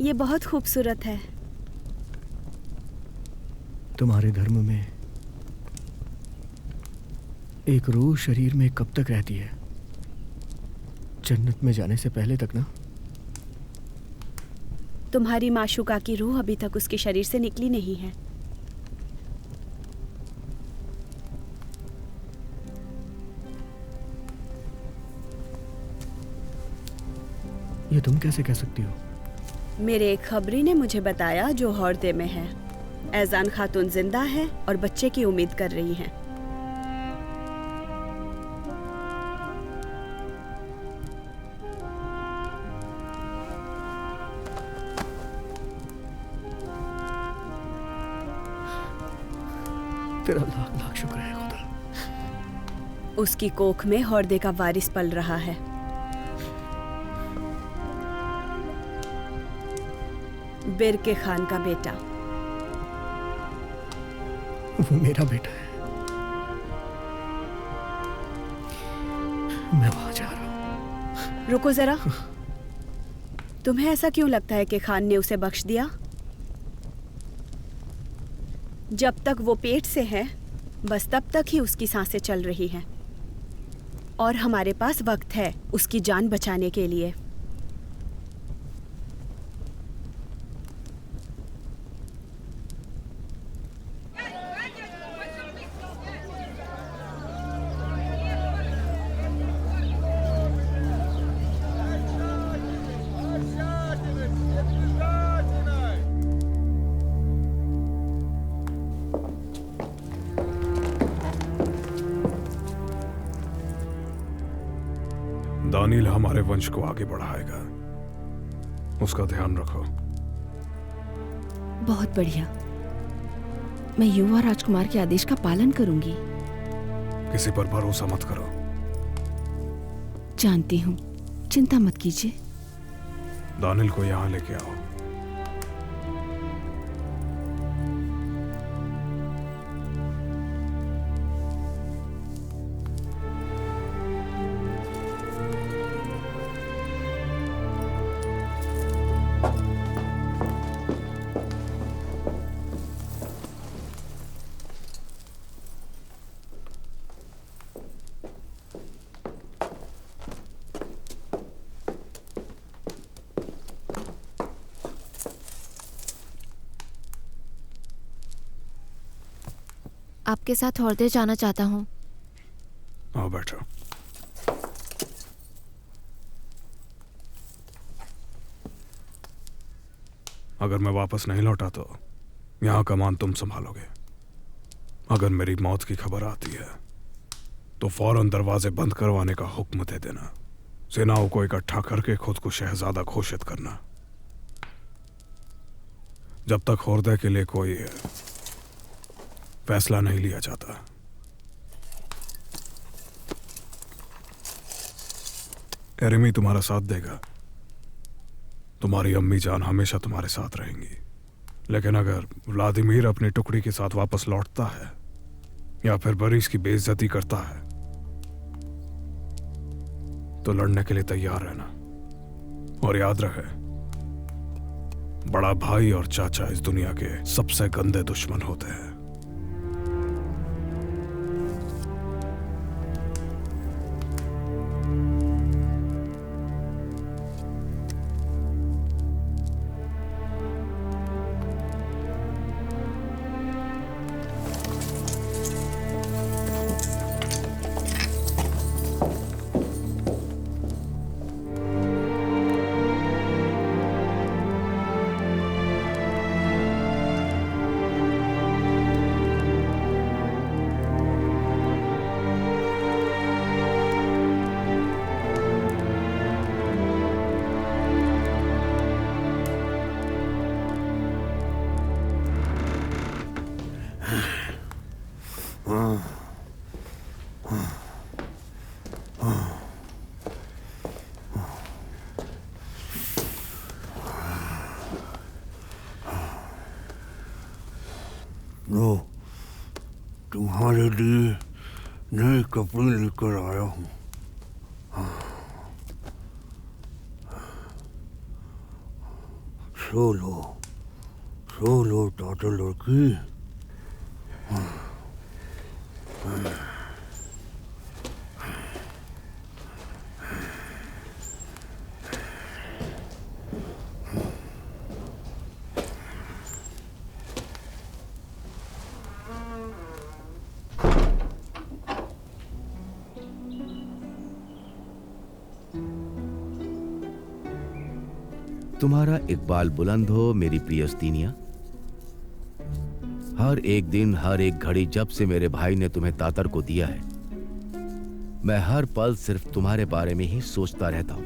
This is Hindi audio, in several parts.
ये बहुत खूबसूरत है। तुम्हारे धर्म में एक रूह शरीर में कब तक रहती है? जन्नत में जाने से पहले तक ना? तुम्हारी माशूका की रूह अभी तक उसके शरीर से निकली नहीं है। ये तुम कैसे कह सकती हो? मेरे एक खबरी ने मुझे बताया जो हौरदे में है। ऐजान खातून जिंदा है और बच्चे की उम्मीद कर रही हैं। तेरा लाख लाख शुक्र है खुदा। उसकी कोख में हौरदे का वारिस पल रहा है। बिर के खान का बेटा। वो मेरा बेटा है। मैं वहां जा रहा हूं। रुको जरा। तुम्हें ऐसा क्यों लगता है कि खान ने उसे बख्श दिया? जब तक वो पेट से है बस तब तक ही उसकी सांसें चल रही हैं और हमारे पास वक्त है उसकी जान बचाने के लिए। दानिल हमारे वंश को आगे बढ़ाएगा, उसका ध्यान रखो। बहुत बढ़िया। मैं युवा राजकुमार के आदेश का पालन करूंगी। किसी पर भरोसा मत करो। जानती हूँ, चिंता मत कीजिए। दानिल को यहाँ लेके आओ। आपके साथ हृदय जाना चाहता हूँ। आओ बैठो। अगर मैं वापस नहीं लौटा तो यहाँ कमान तुम संभालोगे। अगर मेरी मौत की खबर आती है तो फौरन दरवाजे बंद करवाने का हुक्म दे देना। सेनाओं को इकट्ठा करके खुद को शहजादा घोषित करना। जब तक हृदय के लिए कोई फैसला नहीं लिया जाता। एरेमी तुम्हारा साथ देगा। तुम्हारी अम्मी जान हमेशा तुम्हारे साथ रहेंगी। लेकिन अगर व्लादिमीर अपनी टुकड़ी के साथ वापस लौटता है या फिर बरीस की बेइज्जती करता है तो लड़ने के लिए तैयार रहना। और याद रहे, बड़ा भाई और चाचा इस दुनिया के सबसे गंदे दुश्मन होते हैं। लो, तुम्हारे लिए नए कपड़े लेकर आया हूँ। सो लो दादा लड़की। तुम्हारा इकबाल बुलंद हो मेरी प्रिय उस्तीनिया। हर एक दिन, हर एक घड़ी जब से मेरे भाई ने तुम्हें तातर को दिया है, मैं हर पल सिर्फ तुम्हारे बारे में ही सोचता रहता हूं।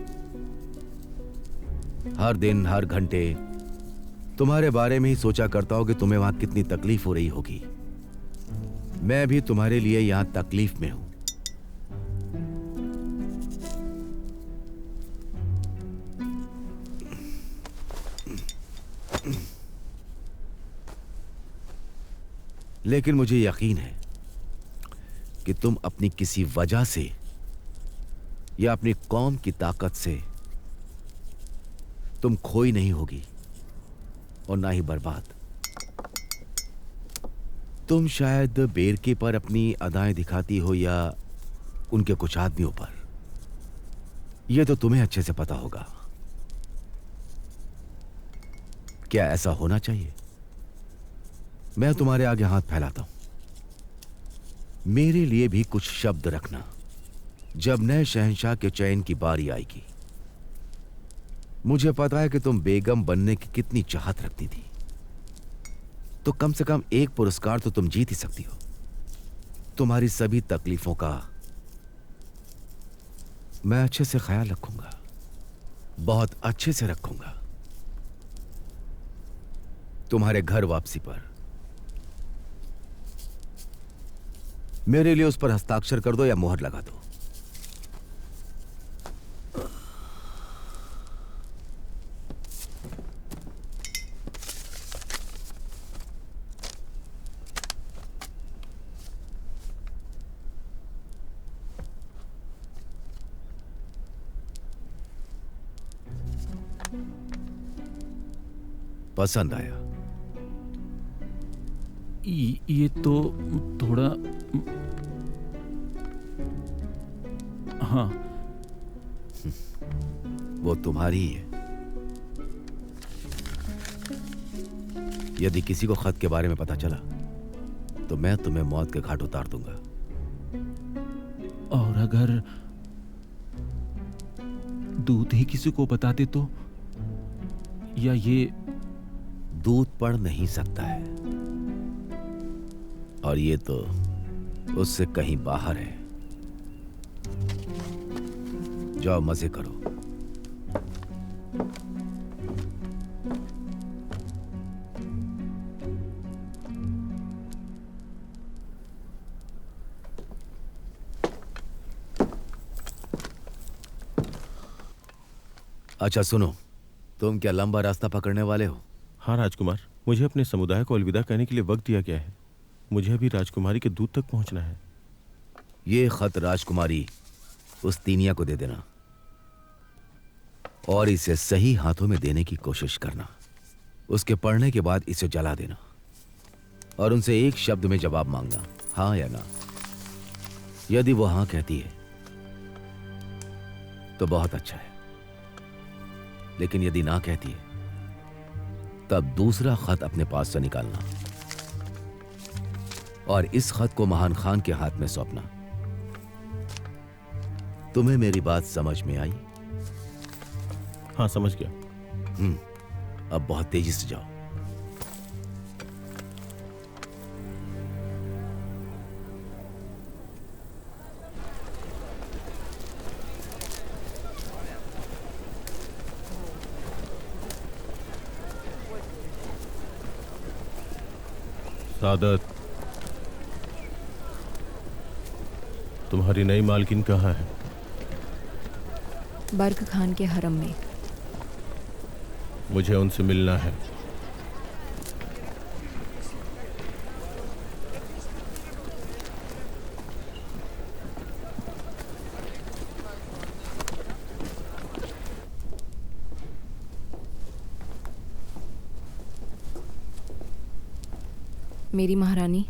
हर दिन, हर घंटे तुम्हारे बारे में ही सोचा करता हूं कि तुम्हें वहां कितनी तकलीफ हो रही होगी। मैं भी तुम्हारे लिए यहां तकलीफ में हूं। लेकिन मुझे यकीन है कि तुम अपनी किसी वजह से या अपनी कौम की ताकत से तुम खोई नहीं होगी और ना ही बर्बाद। तुम शायद बेरके पर अपनी अदाएं दिखाती हो या उनके कुछ आदमियों पर। यह तो तुम्हें अच्छे से पता होगा। क्या ऐसा होना चाहिए? मैं तुम्हारे आगे हाथ फैलाता हूं। मेरे लिए भी कुछ शब्द रखना जब नए शहंशाह के चयन की बारी आएगी। मुझे पता है कि तुम बेगम बनने की कितनी चाहत रखती थी, तो कम से कम एक पुरस्कार तो तुम जीत ही सकती हो। तुम्हारी सभी तकलीफों का मैं अच्छे से ख्याल रखूंगा, बहुत अच्छे से रखूंगा। तुम्हारे घर वापसी पर मेरे लिए उस पर हस्ताक्षर कर दो या मोहर लगा दो। पसंद आया? ये तो थोड़ा, हाँ। वो तुम्हारी ही है। यदि किसी को खत के बारे में पता चला तो मैं तुम्हें मौत के घाट उतार दूंगा। और अगर दूत ही किसी को बता दे तो? या ये दूत पढ़ नहीं सकता है, और ये तो उससे कहीं बाहर है। जाओ मजे करो। अच्छा सुनो, तुम क्या लंबा रास्ता पकड़ने वाले हो? हाँ राजकुमार, मुझे अपने समुदाय को अलविदा कहने के लिए वक्त दिया गया है। मुझे अभी राजकुमारी के दूत तक पहुंचना है। ये खत राजकुमारी उस तीनिया को दे देना और इसे सही हाथों में देने की कोशिश करना। उसके पढ़ने के बाद इसे जला देना और उनसे एक शब्द में जवाब मांगना, हाँ या ना। यदि वो हाँ कहती है तो बहुत अच्छा है, लेकिन यदि ना कहती है तब दूसरा खत अपने पास से निकालना और इस खत को महान खान के हाथ में सौंपना। तुम्हें मेरी बात समझ में आई? हाँ समझ गया। अब बहुत तेजी से जाओ। सादत, तुम्हारी नई मालकिन कहाँ है? बर्ग खान के हरम में। मुझे उनसे मिलना है। मेरी महारानी,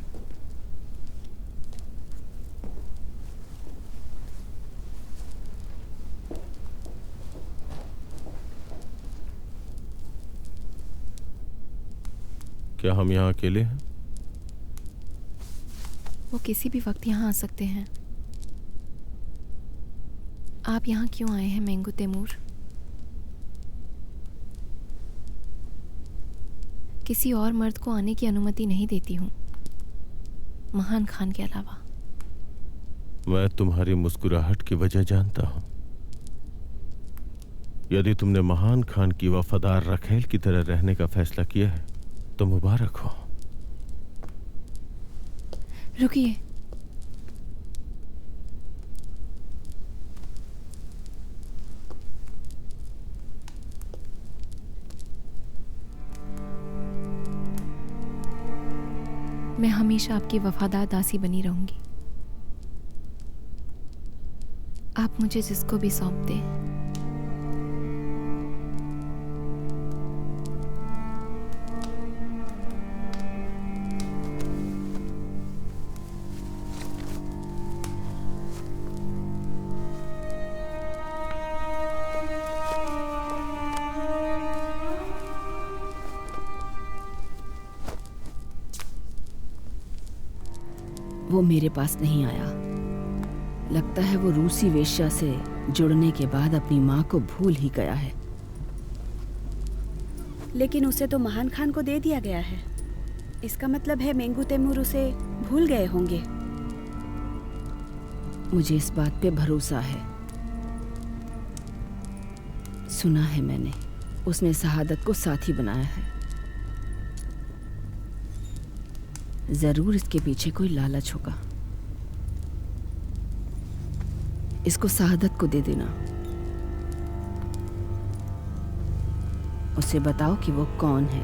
क्या हम यहाँ अकेले हैं? वो किसी भी वक्त यहाँ आ सकते हैं। आप यहाँ क्यों आए हैं मेंगू तैमूर? किसी और मर्द को आने की अनुमति नहीं देती हूँ, महान खान के अलावा। मैं तुम्हारी मुस्कुराहट की वजह जानता हूँ। यदि तुमने महान खान की वफादार रखेल की तरह रहने का फैसला किया है तो मुबारक हो। रुकिए, मैं हमेशा आपकी वफादार दासी बनी रहूंगी। आप मुझे जिसको भी सौंप दें। वो मेरे पास नहीं आया। लगता है वो रूसी वेश्या से जुड़ने के बाद अपनी माँ को भूल ही गया है। लेकिन उसे तो महान खान को दे दिया गया है। इसका मतलब है मेंगू तैमूर उसे भूल गए होंगे। मुझे इस बात पे भरोसा है। सुना है मैंने, उसने शहादत को साथी बनाया है। जरूर इसके पीछे कोई लालच होगा। इसको शहादत को दे देना। उसे बताओ कि वो कौन है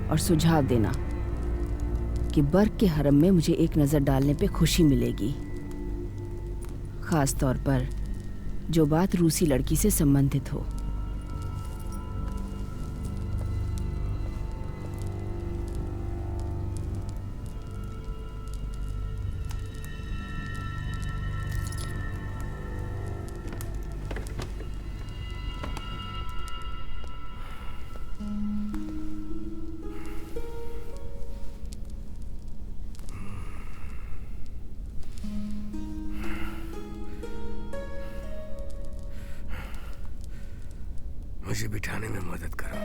और सुझाव देना कि बर्ग के हरम में मुझे एक नजर डालने पे खुशी मिलेगी, खास तौर पर जो बात रूसी लड़की से संबंधित हो। मुझे बिठाने में मदद करो।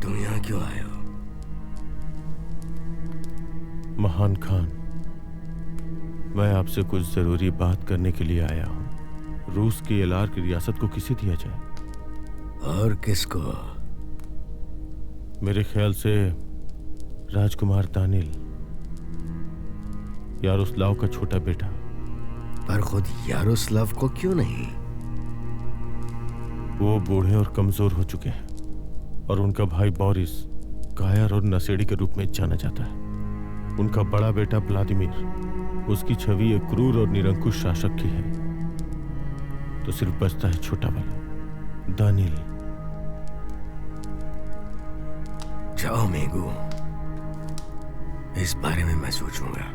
तुम यहाँ क्यों आए हो? महान खान, मैं आपसे कुछ जरूरी बात करने के लिए आया हूँ। रूस की एलार की रियासत को किसे दिया जाए? और किसको? मेरे ख्याल से राजकुमार दानिल, यारोस्लाव का छोटा बेटा। पर खुद यारोस्लाव को क्यों नहीं? वो बूढ़े और कमजोर हो चुके हैं और उनका भाई बोरिस कायर और नशेड़ी के रूप में जाना जाता है। उनका बड़ा बेटा व्लादिमीर, उसकी छवि एक क्रूर और निरंकुश शासक की है। तो सिर्फ बचता है छोटा वाला दानिल। जाओ मेगू, इस बारे में मैं सोचूंगा।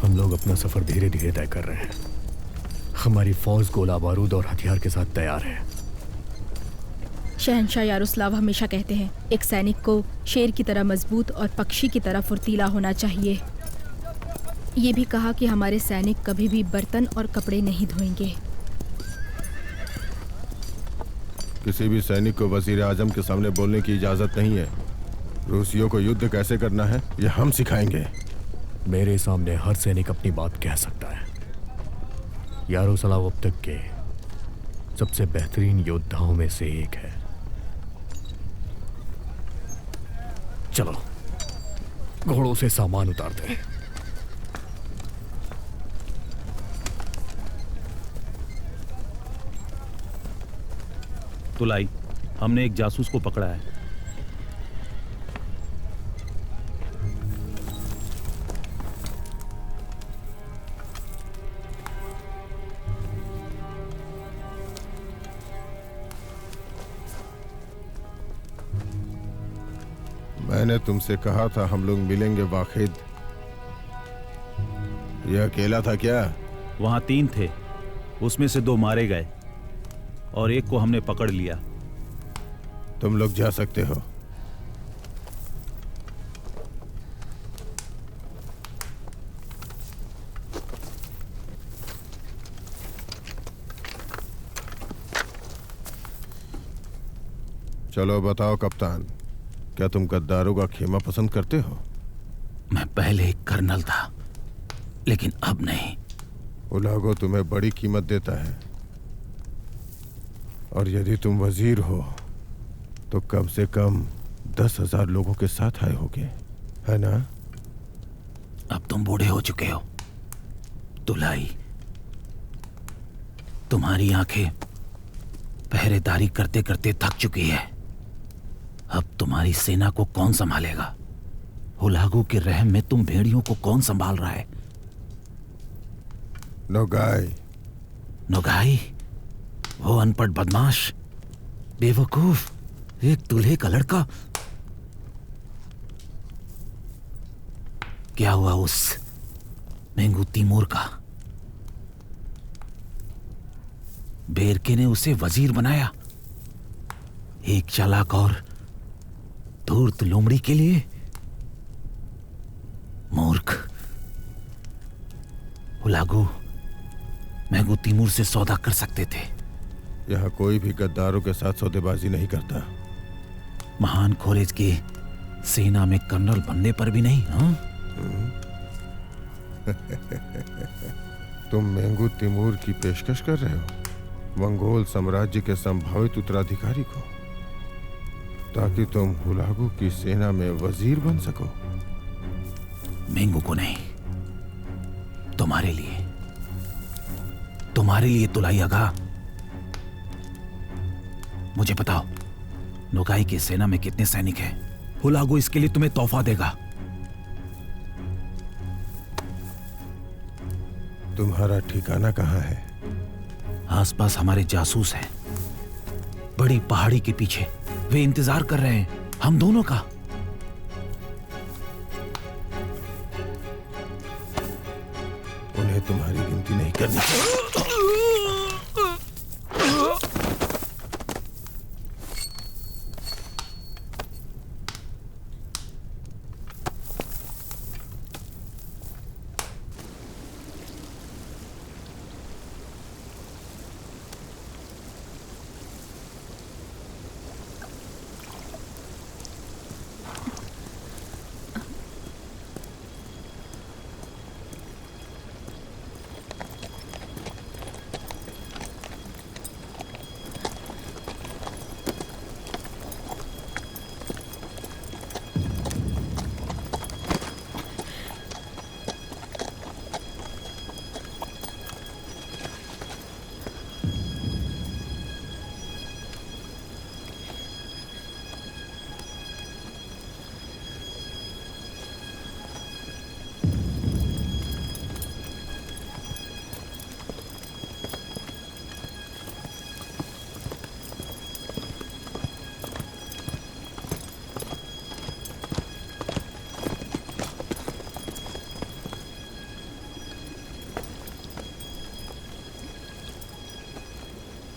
हम लोग अपना सफर धीरे धीरे तय कर रहे हैं। हमारी फौज गोला बारूद और हथियार के साथ तैयार है। शहंशाह यारोस्लाव हमेशा कहते हैं, एक सैनिक को शेर की तरह मजबूत और पक्षी की तरह फुर्तीला होना चाहिए। ये भी कहा कि हमारे सैनिक कभी भी बर्तन और कपड़े नहीं धोएंगे। किसी भी सैनिक को वजीर आजम के सामने बोलने की इजाजत नहीं है। रूसियों को युद्ध कैसे करना है ये हम सिखाएंगे। मेरे सामने हर सैनिक अपनी बात कह सकता है। यारोस्लाव अब तक के सबसे बेहतरीन योद्धाओं में से एक है। चलो घोड़ों से सामान उतारते हैं। तुलाई, हमने एक जासूस को पकड़ा है। मैंने तुमसे कहा था हम लोग मिलेंगे वाखिद। ये अकेला था क्या? वहां 3 थे, उसमें से 2 मारे गए और एक को हमने पकड़ लिया। तुम लोग जा सकते हो। चलो बताओ कप्तान, क्या तुम गद्दारों का खेमा पसंद करते हो? मैं पहले एक कर्नल था, लेकिन अब नहीं। उलागो तुम्हें बड़ी कीमत देता है और यदि तुम वजीर हो तो कम से कम 10,000 लोगों के साथ आए होगे, है ना? अब तुम बूढ़े हो चुके हो तुलाई। तुम्हारी आंखें पहरेदारी करते करते थक चुकी है। अब तुम्हारी सेना को कौन संभालेगा? हुलागू के रहम में तुम भेड़ियों को कौन संभाल रहा है? नोगाई। नोगाई? वो अनपढ़ बदमाश, बेवकूफ, एक दूल्हे का लड़का। क्या हुआ उस मेंगू तिमूर का? बेरके ने उसे वजीर बनाया, एक चालाक और धूर्त लोमड़ी के लिए। मूर्ख। हुलागू मेंगू तिमूर से सौदा कर सकते थे। यहाँ कोई भी गद्दारों के साथ सौदेबाजी नहीं करता। महान खोरेज के सेना में कर्नल बनने पर भी नहीं। हाँ? तुम मेंगू तिमूर की पेशकश कर रहे हो मंगोल साम्राज्य के संभावित उत्तराधिकारी को, ताकि तुम हुलागू की सेना में वजीर बन सको। मेंगू को नहीं, तुम्हारे लिए तुलाई आगा। मुझे बताओ, नोगाई की सेना में कितने सैनिक हैं? हुलागू इसके लिए तुम्हें तोहफा देगा। तुम्हारा ठिकाना कहाँ है? आसपास हमारे जासूस हैं, बड़ी पहाड़ी के पीछे। वे इंतजार कर रहे हैं हम दोनों का। उन्हें तुम्हारी गिनती नहीं करनी चाहिए।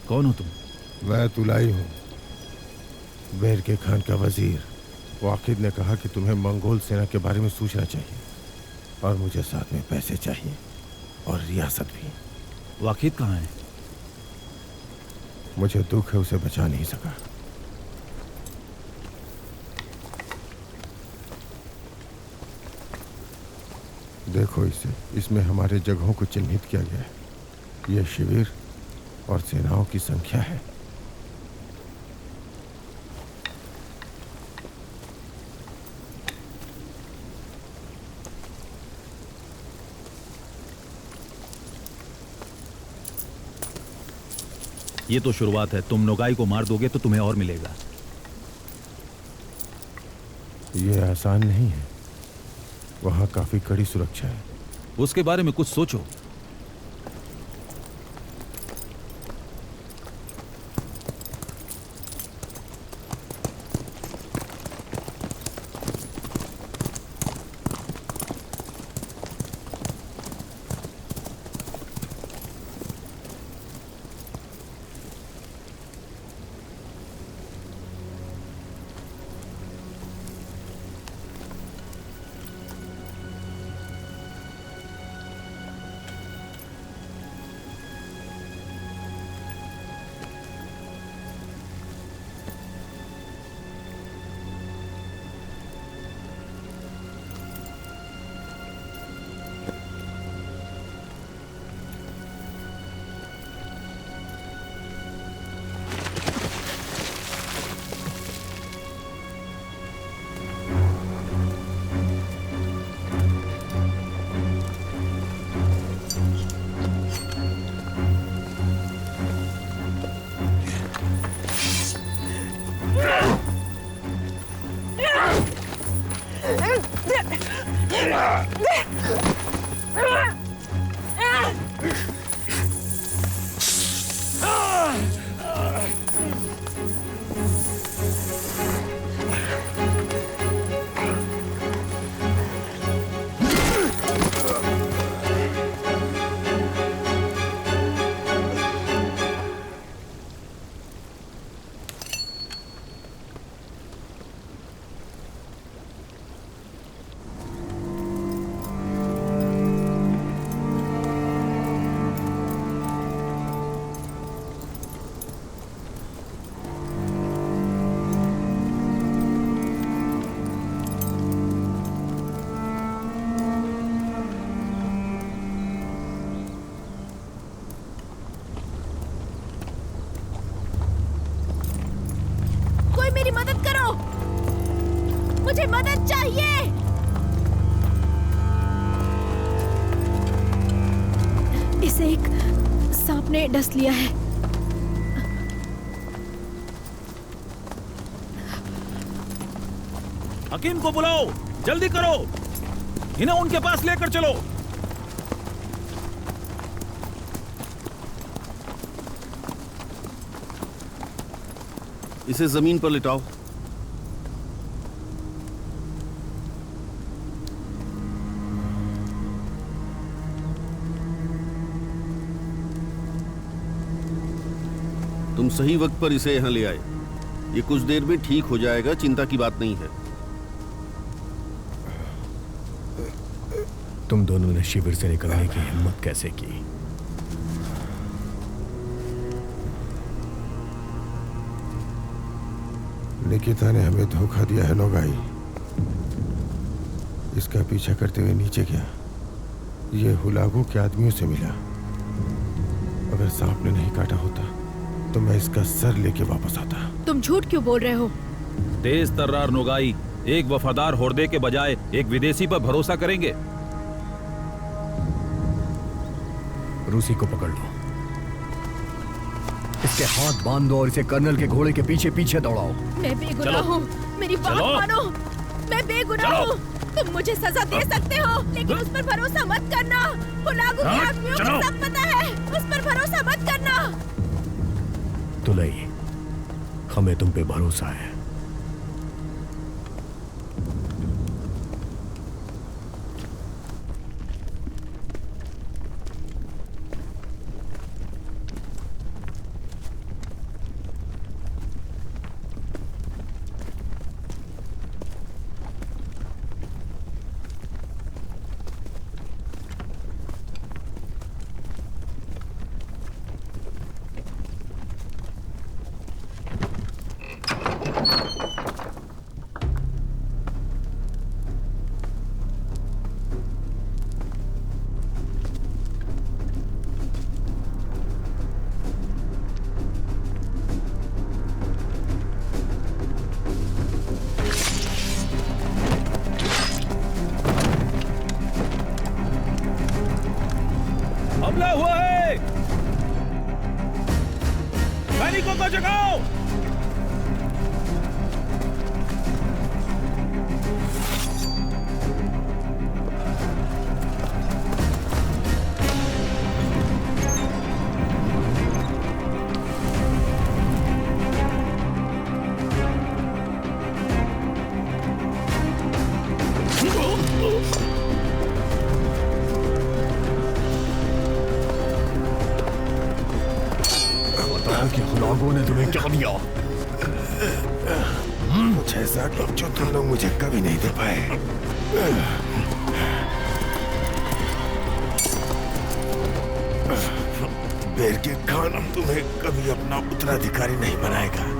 कौन हो तुम? मैं तुलाई हूँ, बेर के खान का वजीर। वाकिद ने कहा कि तुम्हें मंगोल सेना के बारे में सोचना चाहिए और मुझे साथ में पैसे चाहिए और रियासत भी। वाकिद कहाँ है? मुझे दुख है, उसे बचा नहीं सका। देखो इसे, इसमें हमारे जगहों को चिन्हित किया गया है। यह शिविर और सेनाओं की संख्या है। ये तो शुरुआत है। तुम नोगाई को मार दोगे तो तुम्हें और मिलेगा। ये आसान नहीं है, वहां काफी कड़ी सुरक्षा है। उसके बारे में कुछ सोचो। मेरी मदद करो, मुझे मदद चाहिए। इसे एक सांप ने डस लिया है। हकीम को बुलाओ, जल्दी करो, इन्हें उनके पास लेकर चलो। इसे जमीन पर लिटाओ। तुम सही वक्त पर इसे यहां ले आए। ये कुछ देर में ठीक हो जाएगा, चिंता की बात नहीं है। तुम दोनों ने शिविर से निकलने की हिम्मत कैसे की? निकिता ने हमें धोखा दिया है नोगाई। इसका पीछा करते हुए नीचे गया। ये हुलागू के आदमियों से मिला। अगर सांप ने नहीं काटा होता तो मैं इसका सर लेके वापस आता। तुम झूठ क्यों बोल रहे हो? तेज तर्रार नोगाई एक वफादार होर्दे के बजाय एक विदेशी पर भरोसा करेंगे। रूसी को पकड़ लो, इसके हाथ बांध दो और इसे कर्नल के घोड़े के पीछे पीछे दौड़ाओ। मैं बेगुनाह हूँ, मेरी बात मानो। मैं बेगुनाह हूँ। तुम मुझे सजा दे सकते हो, लेकिन उस पर भरोसा मत करना। हुलागू के आदमियों को सब पता है, उस पर भरोसा मत करना। तुलई, हमें तुम पे भरोसा है। हमला हुआ है, सैनिकों को जगाओ। कि हुलागू ने तुम्हें क्या दिया? कुछ ऐसा जो तुम लोग मुझे कभी नहीं दे पाए। बेर के खान तुम्हें कभी अपना उत्तराधिकारी नहीं बनाएगा।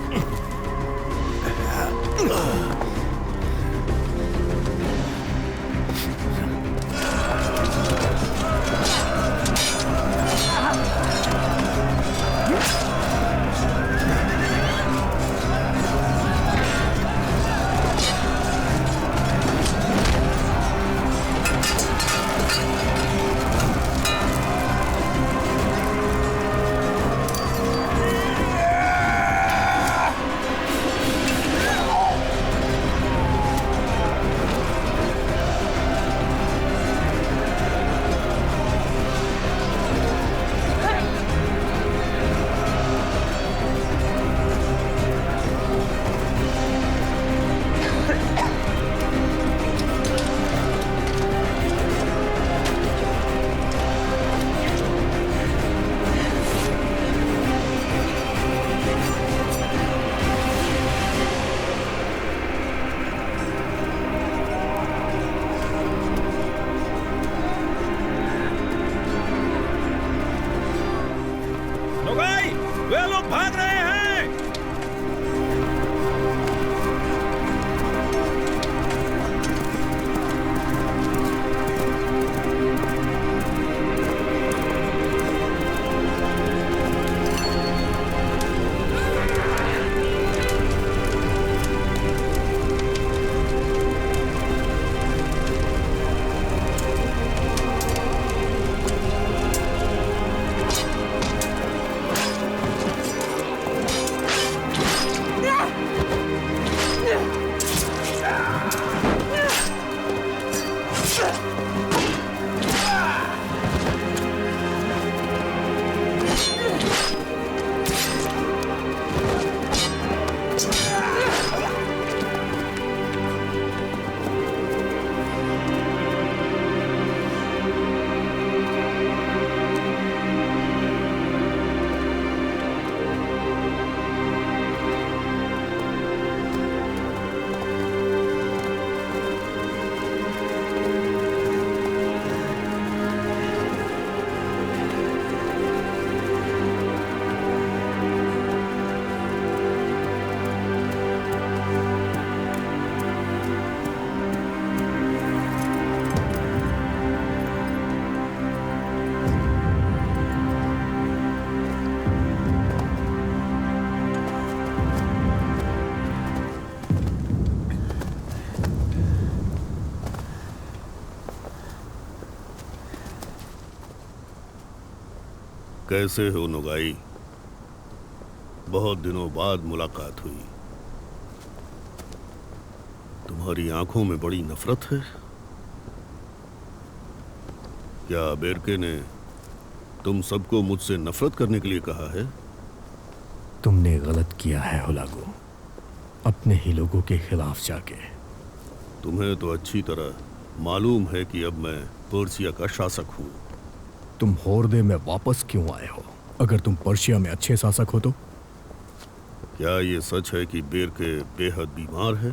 कैसे हो नुगाई? बहुत दिनों बाद मुलाकात हुई। तुम्हारी आंखों में बड़ी नफरत है। क्या बेरके ने तुम सबको मुझसे नफरत करने के लिए कहा है? तुमने गलत किया है हुलागू, अपने ही लोगों के खिलाफ जाके। तुम्हें तो अच्छी तरह मालूम है कि अब मैं पर्सिया का शासक हूँ। तुम होर्दे में वापस क्यों आए हो? अगर तुम पर्शिया में अच्छे शासक हो तो? क्या ये सच है कि बेरके बेहद बीमार है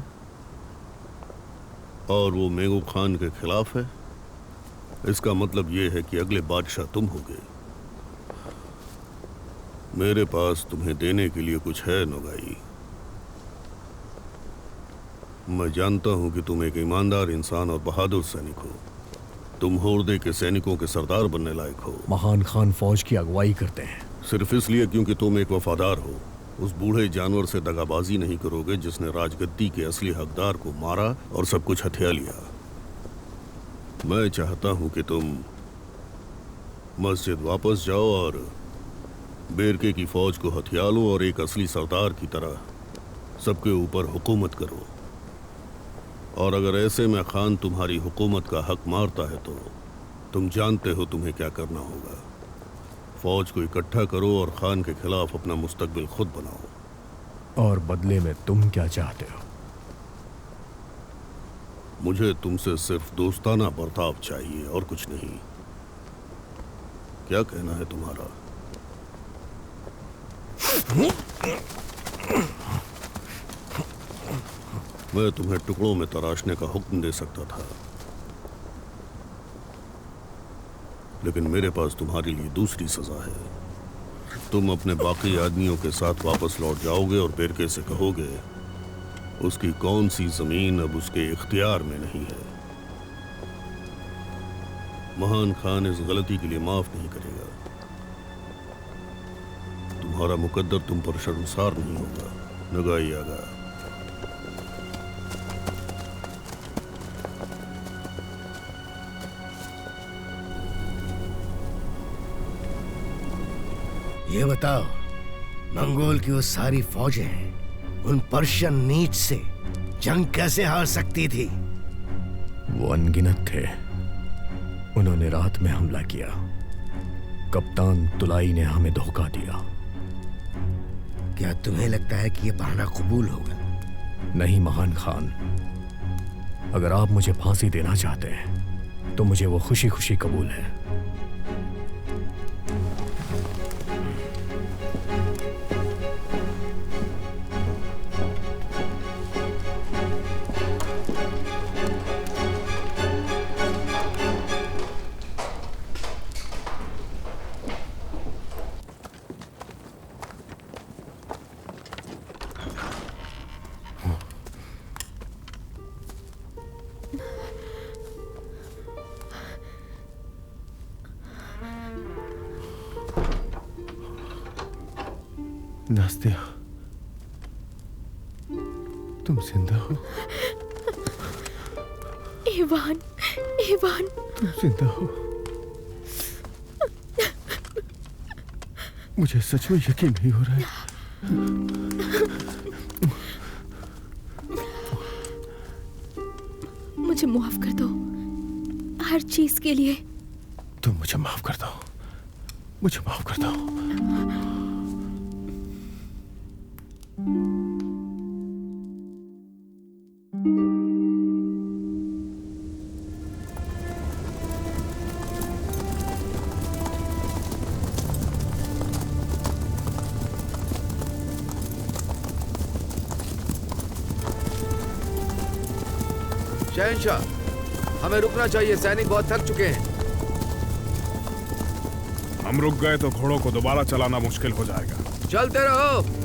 और वो मेगो खान के खिलाफ है? इसका मतलब ये है कि अगले बादशाह तुम होगे। मेरे पास तुम्हें देने के लिए कुछ है नुगाई। मैं जानता हूं कि तुम एक ईमानदार इंसान और बहादुर सैनिक हो। तुम होर्दे के सैनिकों के सरदार बनने लायक हो। महान खान फौज की अगुवाई करते हैं सिर्फ इसलिए क्योंकि तुम एक वफादार हो। उस बूढ़े जानवर से दगाबाजी नहीं करोगे जिसने राजगद्दी के असली हकदार को मारा और सब कुछ हथिया लिया। मैं चाहता हूं कि तुम मस्जिद वापस जाओ और बेरके की फौज को हथिया लो और एक असली सरदार की तरह सबके ऊपर हुकूमत करो। और अगर ऐसे में खान तुम्हारी हुकूमत का हक मारता है तो तुम जानते हो तुम्हें क्या करना होगा। फौज को इकट्ठा करो और खान के खिलाफ अपना मुस्तकबिल खुद बनाओ। और बदले में तुम क्या चाहते हो? मुझे तुमसे सिर्फ दोस्ताना बर्ताव चाहिए और कुछ नहीं। क्या कहना है तुम्हारा? मैं तुम्हें टुकड़ों में तराशने का हुक्म दे सकता था, लेकिन मेरे पास तुम्हारे लिए दूसरी सजा है। तुम अपने बाकी आदमियों के साथ वापस लौट जाओगे और बेरके से कहोगे उसकी कौन सी जमीन अब उसके इख्तियार में नहीं है। महान खान इस गलती के लिए माफ नहीं करेगा। तुम्हारा मुकद्दर तुम पर शर्मसार नहीं होगा। नगाई आगा। ये बताओ, मंगोल की वो सारी फौजें उन पर्शियन नीच से जंग कैसे हार सकती थी? वो अनगिनत थे। उन्होंने रात में हमला किया। कप्तान तुलाई ने हमें धोखा दिया। क्या तुम्हें लगता है कि ये बहाना कबूल होगा? नहीं महान खान, अगर आप मुझे फांसी देना चाहते हैं तो मुझे वो खुशी खुशी कबूल है। नास्तिया, तुम जिंदा हो? इवान, इवान, तुम जिंदा हो? मुझे सच में यकीन नहीं हो रहा है। मुझे माफ कर दो हर चीज के लिए। तुम मुझे माफ कर दो, मुझे माफ कर दो। शहंशाह, हमें रुकना चाहिए। सैनिक बहुत थक चुके हैं। हम रुक गए तो घोड़ों को दोबारा चलाना मुश्किल हो जाएगा। चलते रहो।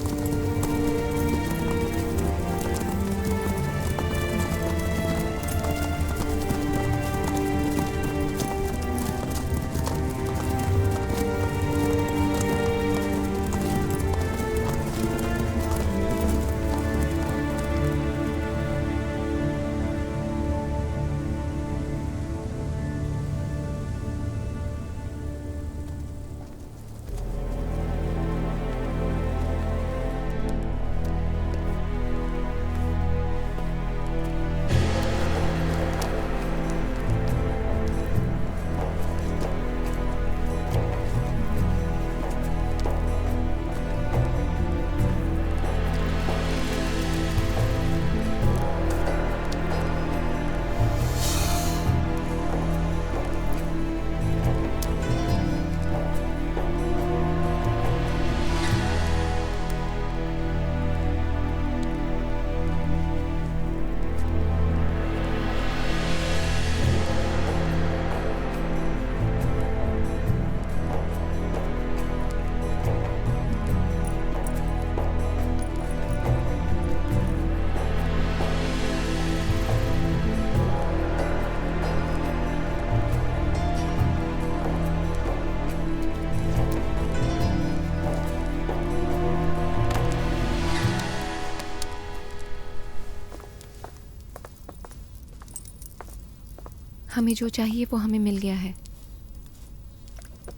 हमें जो चाहिए वो हमें मिल गया है।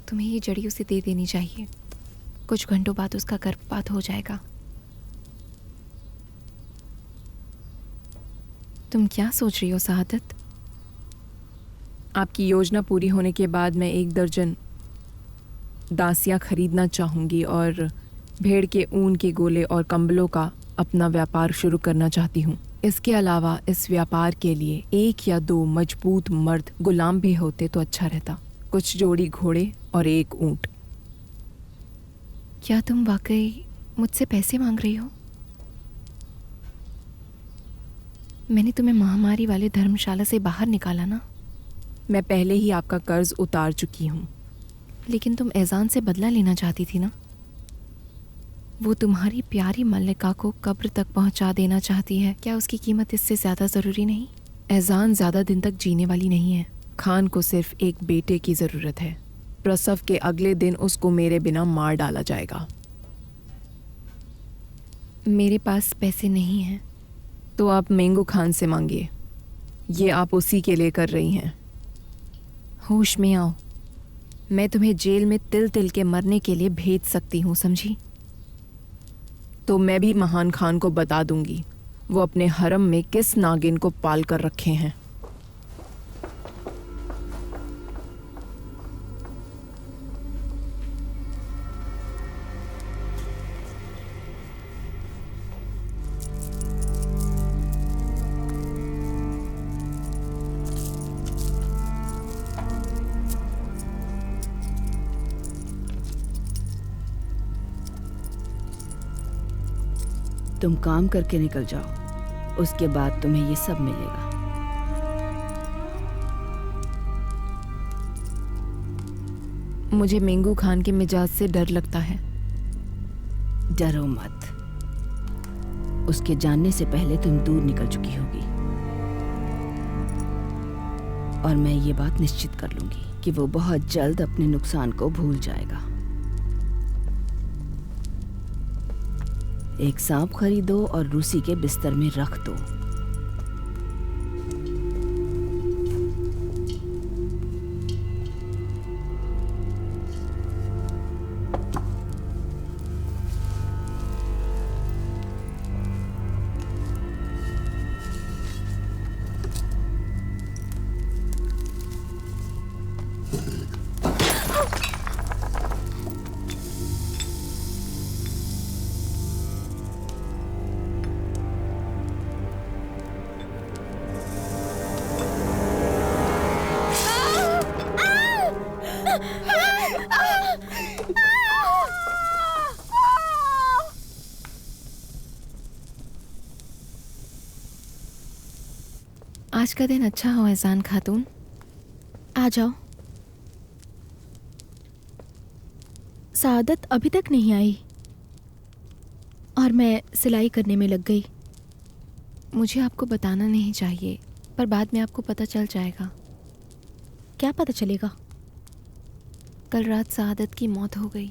तुम्हें ये जड़ी उसे दे देनी चाहिए। कुछ घंटों बाद उसका गर्भपात हो जाएगा। तुम क्या सोच रही हो सआदत? आपकी योजना पूरी होने के बाद मैं 1 दर्जन दासियां खरीदना चाहूँगी और भेड़ के ऊन के गोले और कंबलों का अपना व्यापार शुरू करना चाहती हूँ। इसके अलावा इस व्यापार के लिए 1 या 2 मजबूत मर्द गुलाम भी होते तो अच्छा रहता। कुछ जोड़ी घोड़े और 1 ऊंट। क्या तुम वाकई मुझसे पैसे मांग रही हो? मैंने तुम्हें महामारी वाले धर्मशाला से बाहर निकाला ना। मैं पहले ही आपका कर्ज उतार चुकी हूँ। लेकिन तुम एजान से बदला लेना चाहती थी ना। वो तुम्हारी प्यारी मल्लिका को कब्र तक पहुंचा देना चाहती है। क्या उसकी कीमत इससे ज़्यादा ज़रूरी नहीं? एजान ज़्यादा दिन तक जीने वाली नहीं है। खान को सिर्फ एक बेटे की ज़रूरत है। प्रसव के अगले दिन उसको मेरे बिना मार डाला जाएगा। मेरे पास पैसे नहीं हैं। तो आप मेंगू खान से मांगिए। ये आप उसी के लिए कर रही हैं। होश में आओ। मैं तुम्हें जेल में तिल तिल के मरने के लिए भेज सकती हूँ, समझी? तो मैं भी महान खान को बता दूंगी वो अपने हरम में किस नागिन को पाल कर रखे हैं। तुम काम करके निकल जाओ, उसके बाद तुम्हें ये सब मिलेगा। मुझे मेंगू खान के मिजाज से डर लगता है। डरो मत, उसके जानने से पहले तुम दूर निकल चुकी होगी। और मैं ये बात निश्चित कर लूंगी कि वो बहुत जल्द अपने नुकसान को भूल जाएगा। एक सांप खरीदो और रूसी के बिस्तर में रख दो। आज का दिन अच्छा हो एहसान खातून। आ जाओ। सआदत अभी तक नहीं आई और मैं सिलाई करने में लग गई। मुझे आपको बताना नहीं चाहिए, पर बाद में आपको पता चल जाएगा। क्या पता चलेगा? कल रात सआदत की मौत हो गई।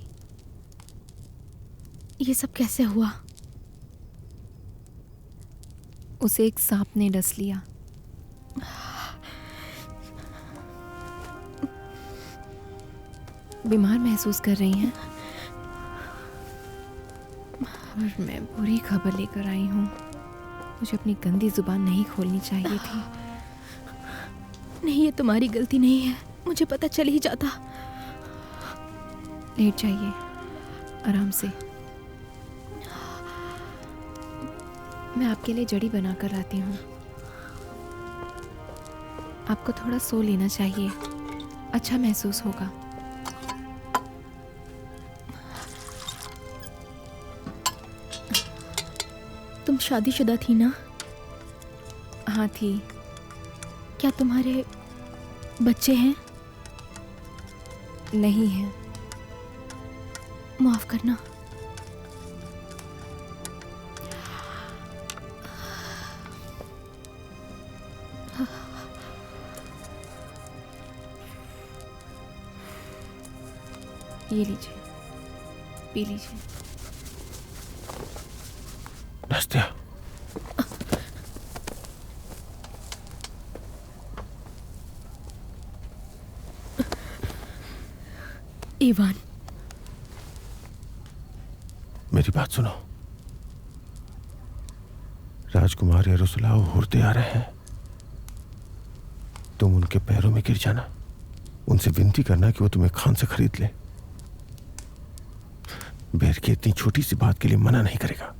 ये सब कैसे हुआ? उसे एक सांप ने डस लिया। बीमार महसूस कर रही हैं? और मैं बुरी खबर लेकर आई हूँ। मुझे अपनी गंदी जुबान नहीं खोलनी चाहिए थी। नहीं, ये तुम्हारी गलती नहीं है। मुझे पता चल ही जाता। लेट जाइए आराम से। मैं आपके लिए जड़ी बना कर लाती हूँ। आपको थोड़ा सो लेना चाहिए, अच्छा महसूस होगा। तुम शादीशुदा थी ना? हाँ थी। क्या तुम्हारे बच्चे हैं? नहीं है। माफ करना। ये लीजिए, पी लीजिए। नस्तिया, ईवान, मेरी बात सुनो। राजकुमार यारोस्लाव हुरते आ रहे हैं। तुम उनके पैरों में गिर जाना, उनसे विनती करना कि वो तुम्हें खान से खरीद ले। बेर की इतनी छोटी सी बात के लिए मना नहीं करेगा।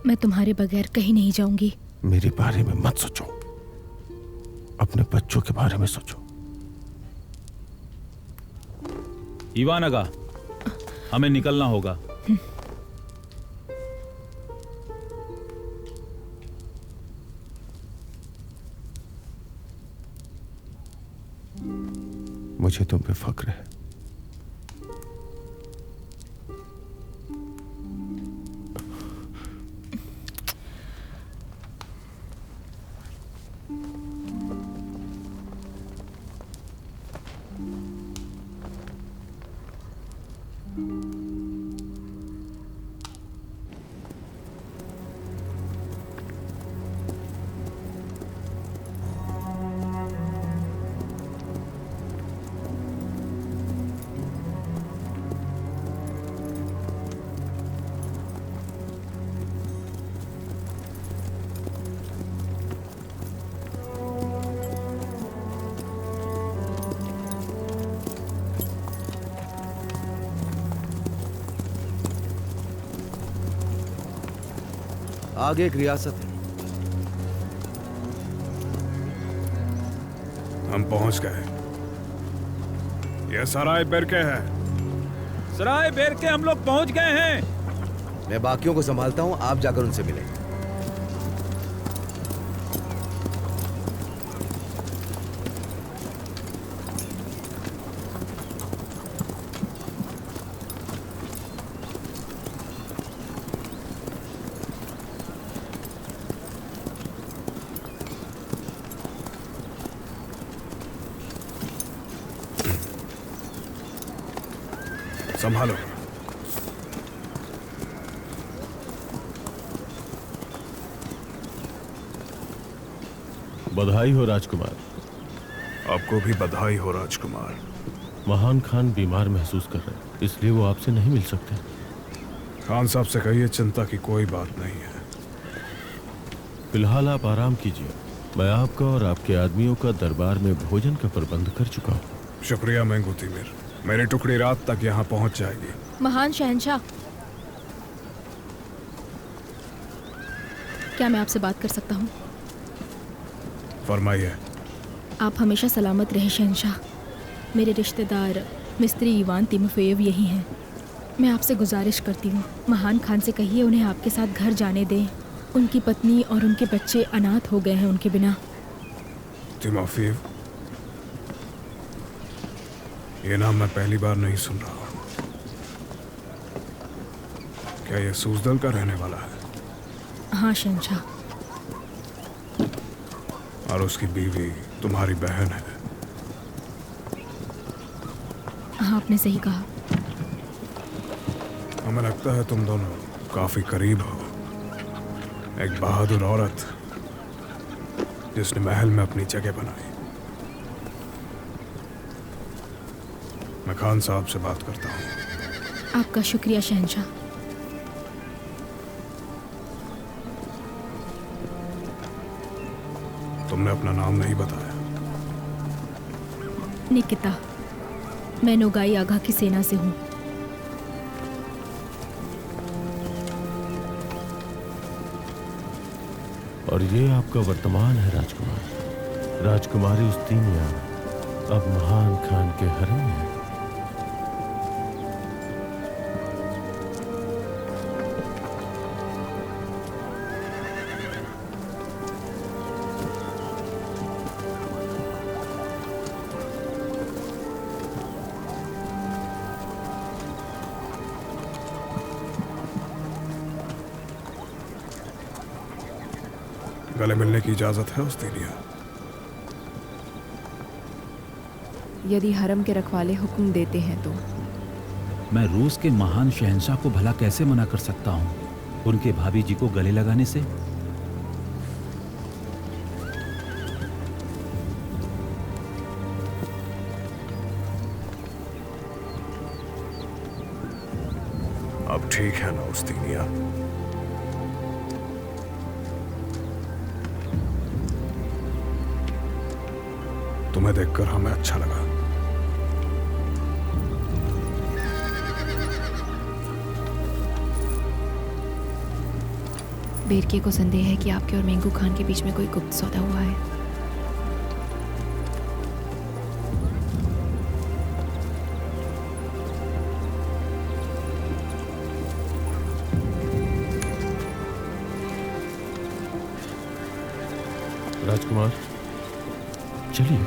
मैं तुम्हारे बगैर कहीं नहीं जाऊंगी। मेरे बारे में मत सोचो, अपने बच्चों के बारे में सोचो। ईवान आगा, हमें निकलना होगा। मुझे तुम पे फक्र है। आगे एक रियासत है। हम पहुंच गए। यह सराय बेरके है। सराय बेरके हम लोग पहुंच गए हैं। मैं बाकियों को संभालता हूं, आप जाकर उनसे मिलें। संभालो। बधाई हो राजकुमार। आपको भी बधाई हो राजकुमार। महान खान बीमार महसूस कर रहे हैं, इसलिए वो आपसे नहीं मिल सकते। खान साहब से कहिए चिंता की कोई बात नहीं है। फिलहाल आप आराम कीजिए। मैं आपका और आपके आदमियों का दरबार में भोजन का प्रबंध कर चुका हूँ। शुक्रिया मेंगुतिमिर। मेरी टुकड़ी रात तक यहाँ पहुँच जाएगी। महान शहंशाह, क्या मैं आपसे बात कर सकता हूँ? फरमाइए। आप हमेशा सलामत रहे शहंशाह। मेरे रिश्तेदार मिस्त्री ईवान तिमोफेयव यही हैं। मैं आपसे गुजारिश करती हूँ, महान खान से कहिए उन्हें आपके साथ घर जाने दें। उनकी पत्नी और उनके बच्चे अनाथ हो गए हैं उनके बिना। तिमोफेयव, ये नाम मैं पहली बार नहीं सुन रहा हूँ। क्या ये सूजदल का रहने वाला है? हाँ शहंशाह। और उसकी बीवी तुम्हारी बहन है? हाँ, आपने सही कहा। हमें लगता है तुम दोनों काफी करीब हो। एक बहादुर औरत जिसने महल में अपनी जगह बनाई। मैं खान साहब से बात करता हूँ। आपका शुक्रिया शहंशाह। तुमने अपना नाम नहीं बताया। निकिता, मैं नोगाई आगा की सेना से हूँ। और ये आपका वर्तमान है राजकुमार। राजकुमारी उस्तिनिया अब महान खान के हरम में है। गले मिलने की इजाजत है उस्तिनिया? यदि हरम के रखवाले हुक्म देते हैं तो। मैं रूस के महान शहंशाह को भला कैसे मना कर सकता हूँ उनके भाभी जी को गले लगाने से? अब ठीक है ना उस्तीनिया? तुम्हें देखकर हमें अच्छा लगा। बेरके को संदेह है कि आपके और मेंगू खान के बीच में कोई गुप्त सौदा हुआ है। राजकुमार, चलिए।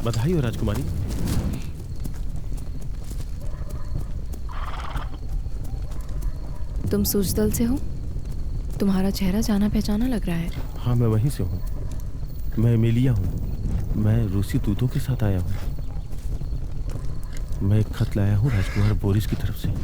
बधाई हो राजकुमारी। तुम सूजदल से हो? तुम्हारा चेहरा जाना पहचाना लग रहा है। हाँ, मैं वहीं से हूँ। मैं एमिलिया हूँ। मैं रूसी दूतों के साथ आया हूँ। मैं एक खत लाया हूँ राजकुमार बोरिस की तरफ से।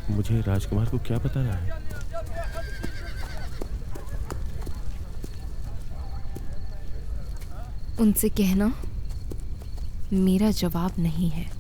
मुझे राजकुमार को क्या बता रहा है? उनसे कहना मेरा जवाब नहीं है।